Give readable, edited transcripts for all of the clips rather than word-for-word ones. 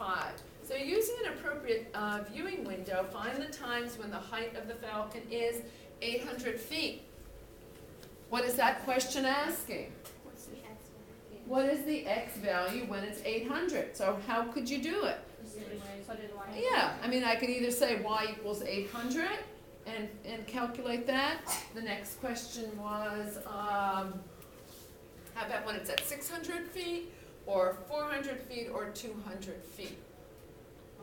5. So using an appropriate viewing window, find the times when the height of the falcon is 800 feet. What is that question asking? What's the x value? What is the x value when it's 800? So how could you do it? Yeah, I mean, I could either say y equals 800 and calculate that. The next question was, how about when it's at 600 feet, or 400 feet, or 200 feet?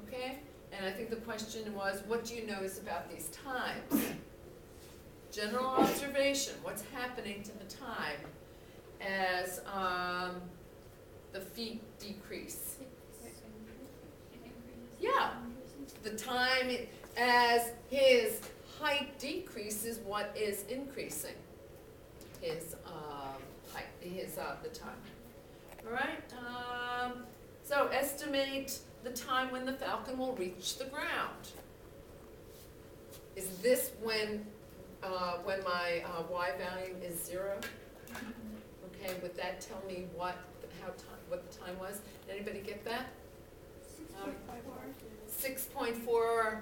Okay? And I think the question was, what do you notice about these times? General observation, what's happening to the time as the feet decrease? Yeah, the time as his height decreases, what is increasing? His height, the time. All right. So estimate the time when the falcon will reach the ground. Is this when my y value is 0? Okay. Would that tell me what the time was? Anybody get that? 6.4.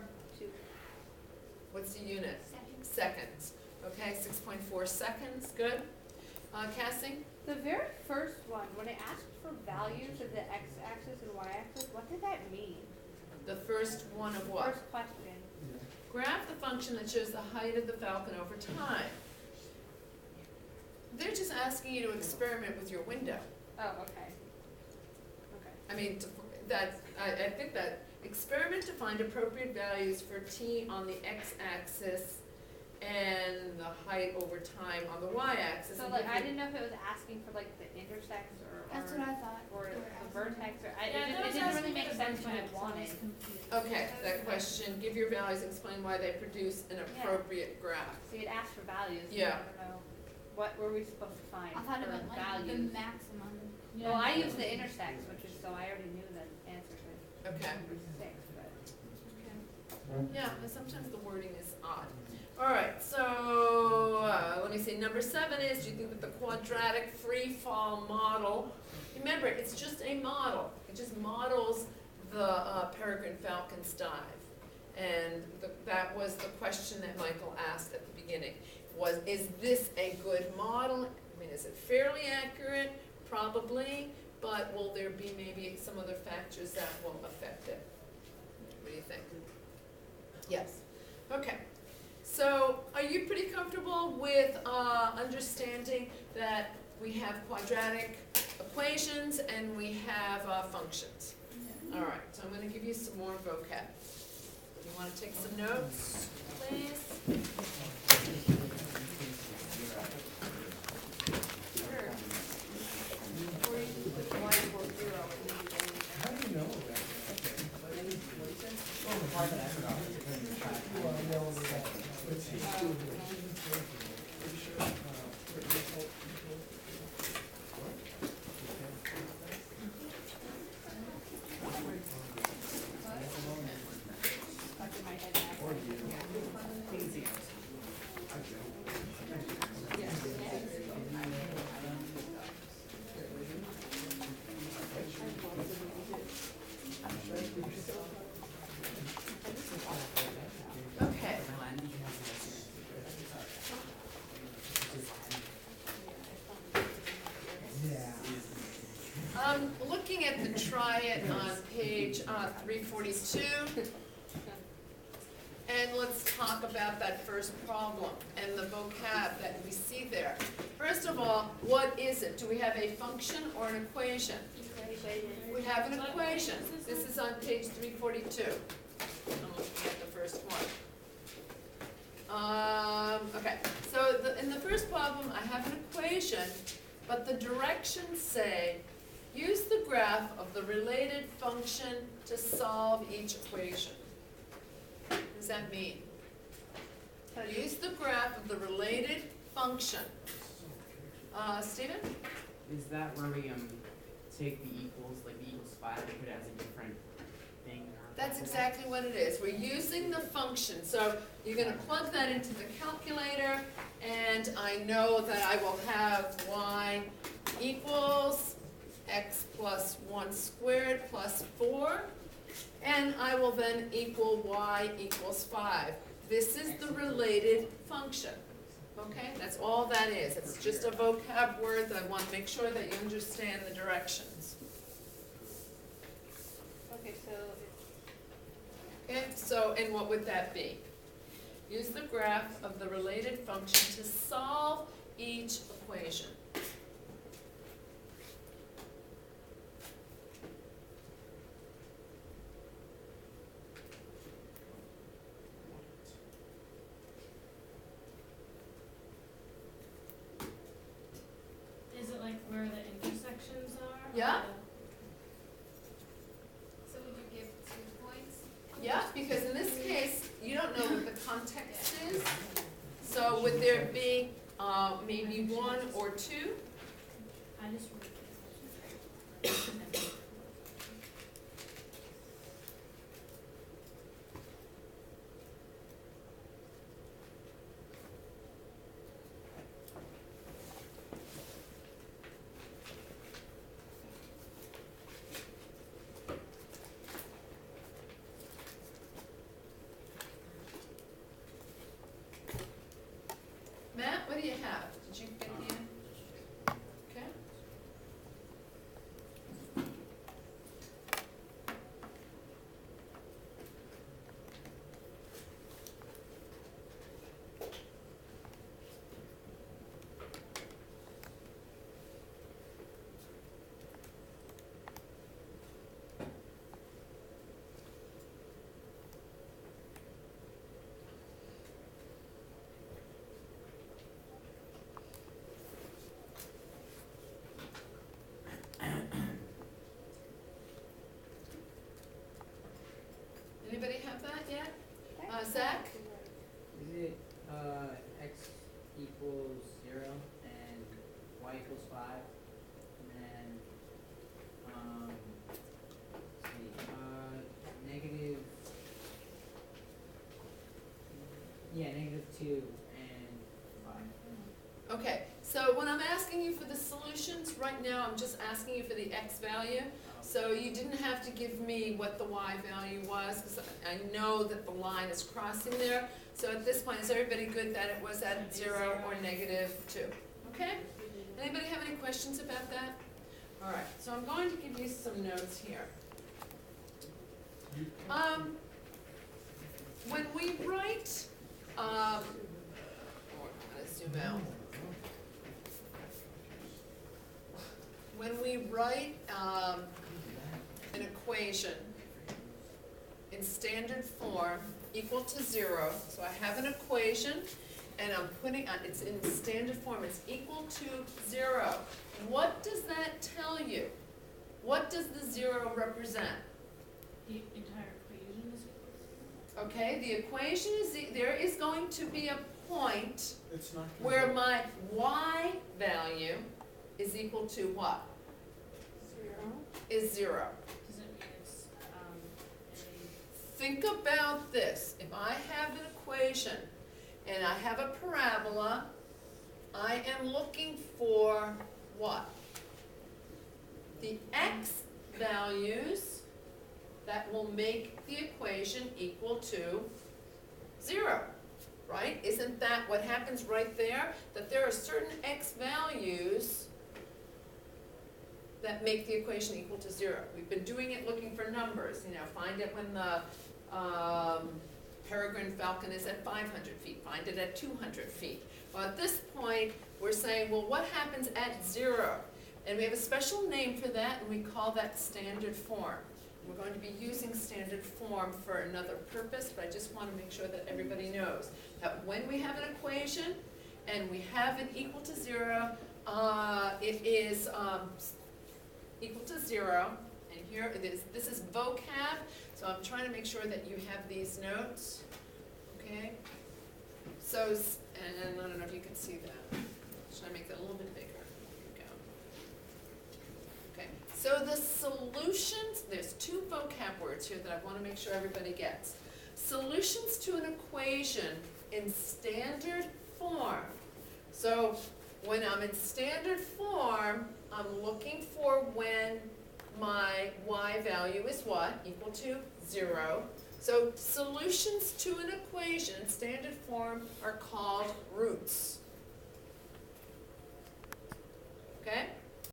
What's the unit? Seconds. Okay, 6.4 seconds. Good. Cassie? The very first one, when it asked for values of the x-axis and y-axis, what did that mean? The first one of what? First question. Graph the function that shows the height of the falcon over time. They're just asking you to experiment with your window. Oh, okay. Okay. I mean, I think that experiment to find appropriate values for t on the x-axis and the height over time on the y-axis. So like, I didn't know if it was asking for like the intersects or That's what I thought. or the vertex, or it was didn't really asking make for the sense what it vertex, wanted. Okay, that question, give your values, explain why they produce an appropriate graph. So it asked for values. Yeah. I don't know. What were we supposed to find I thought it for meant like values? the maximum. Well, I used the intersects, which is, so I already knew the answer to Okay. number 6, but. Yeah, but sometimes the wording is odd. All right, so let me see. Number 7 is, do you think that the quadratic free fall model, remember, it's just a model. It just models the peregrine falcon's dive. And that was the question that Michael asked at the beginning. Is this a good model? I mean, is it fairly accurate? Probably, but will there be maybe some other factors that will affect it? What do you think? Yes. Okay. So are you pretty comfortable with understanding that we have quadratic equations and we have functions? All right, so I'm going to give you some more vocab. You want to take some notes, please? How do you know that? Well, the part that I forgot. Well, I know that. Let's see. Okay. Looking at the try it on page 342, and let's talk about that first problem and the vocab that we see there. First of all, what is it? Do we have a function or an equation? We have an equation. This is on page 342. I'm looking at the first one. Okay, so in the first problem, I have an equation, but the directions say, use the graph of the related function to solve each equation. What does that mean? Use the graph of the related function. Stephen? Is that where we take the equals, like the equals 5, and put it as a different thing? That's exactly what it is. We're using the function. So you're going to plug that into the calculator, and I know that I will have y equals x plus 1 squared plus 4. and I will then equal y equals 5. This is the related function. Okay, that's all that is. It's just a vocab word that I want to make sure that you understand the directions. Okay, so Okay, so, and what would that be? Use the graph of the related function to solve each equation. Is it like where the intersections are? Yeah. So would you give 2 points? Yeah, because in this case, you don't know what the context is. So would there be maybe 1 or 2? I just want to. Matt, what do you have? Did you get the, okay? Anybody have that yet? Zach? Is it, x equals 0 and y equals 5? And then, let's see, negative, yeah, -2 and 5. Okay, so when I'm asking you for the solutions, right now I'm just asking you for the x value. So you didn't have to give me what the y value was, because I know that the line is crossing there. So at this point, is everybody good that it was at 0 or -2? Okay? Anybody have any questions about that? All right, so I'm going to give you some notes here. When we write, I'm gonna zoom out. When we write an equation in standard form equal to 0, so I have an equation and I'm putting, it's in standard form, it's equal to 0. What does that tell you? What does the 0 represent? The entire equation is equal to. Okay, the equation is, there is going to be a point It's not. where my y value is equal to what? 0. Is 0. Does it mean it's, Think about this. If I have an equation and I have a parabola, I am looking for what? The x values that will make the equation equal to 0, right? Isn't that what happens right there? That there are certain x values that make the equation equal to 0. We've been doing it looking for numbers, find it when the peregrine falcon is at 500 feet, find it at 200 feet. Well, at this point, we're saying, well, what happens at 0? And we have a special name for that, and we call that standard form. We're going to be using standard form for another purpose, but I just want to make sure that everybody knows that when we have an equation and we have it equal to 0, it is equal to 0, and here it is. This is vocab, so I'm trying to make sure that you have these notes, okay? So, and I don't know if you can see that. Should I make that a little bit bigger? There we go. Okay, so the solutions, there's 2 vocab words here that I want to make sure everybody gets. Solutions to an equation in standard form. So when I'm in standard form, I'm looking for when my y value is what? Equal to 0. So solutions to an equation in standard form are called roots.